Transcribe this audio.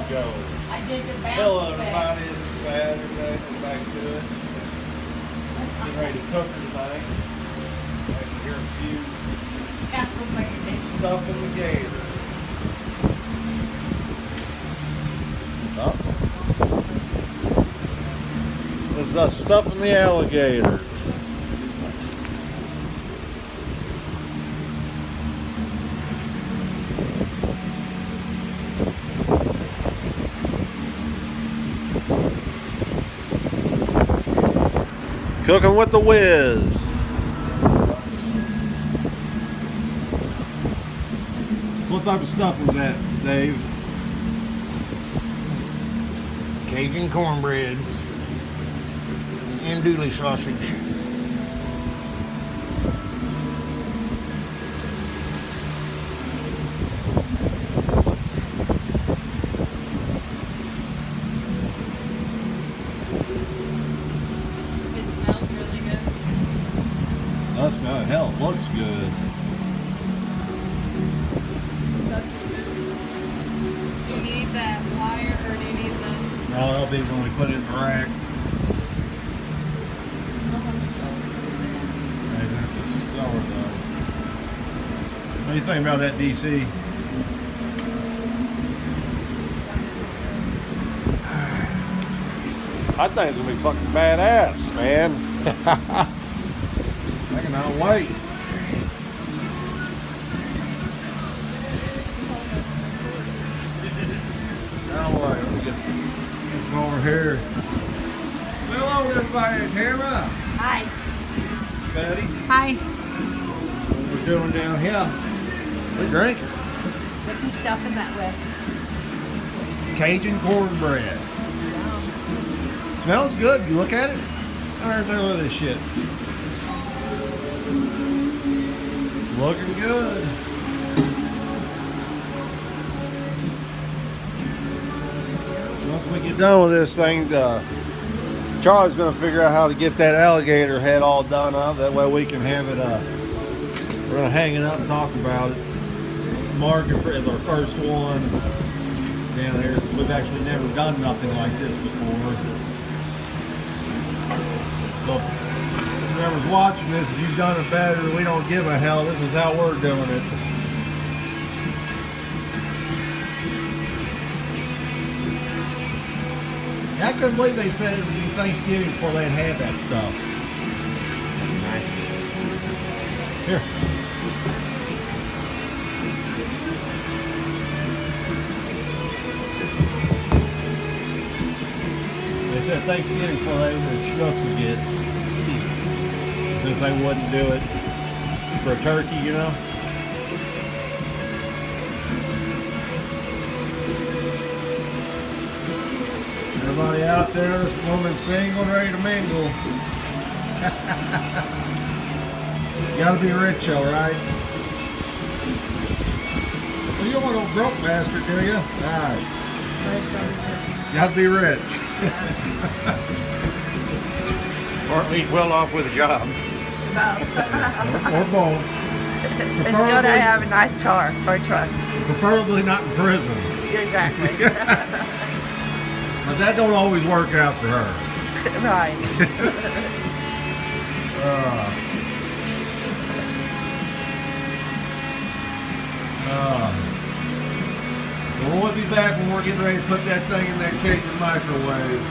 go. I did the bouncy Hello back. everybody, it's Saturday, we're back to it. Getting ready to cook tonight. I can hear a few That was like a dish. stuff in the gator. Oh. This is stuff in the alligator. Cooking with the whiz. What type of stuff is that, Dave? Cajun cornbread and dooley sausage. It smells really good. That smells, hell, it looks good. That's good. Do you need that wire or do you need the... No, that'll be when we put it in the rack. I have to sell it though. What do you think about that, DC? I think it's gonna be fucking badass, man. I cannot wait. Now wait, let me get over here. Say hello to everybody, Tara. Hi. Betty. Hi. What we're doing down here? We're drinking What's he stuffing that with? Cajun cornbread. Smells good. You look at it. All right, look at this shit. Looking good. Once we get done with this thing, Charlie's going to figure out how to get that alligator head all done up. That way we can have it. We're going to hang it up and talk about it. Mark it as our first one down there. We've actually never done nothing like this before. So whoever's watching this, if you've done it better, we don't give a hell. This is how we're doing it. I couldn't believe they said it would be Thanksgiving before they'd had that stuff. Here. They said Thanksgiving before they the schmucks would get. Since they wouldn't do it for a turkey, you know. Everybody out there, this woman's single and ready to mingle. You gotta be rich, all right? Well, you don't want no broke bastard, do you? All right. You gotta be rich. Or at least well off with a job. Or both. Until they have a nice car or a truck. Preferably not in prison. Exactly. But that don't always work out for her. Right. Well, we'll be back when we're getting ready to put that thing in that Cajun microwave.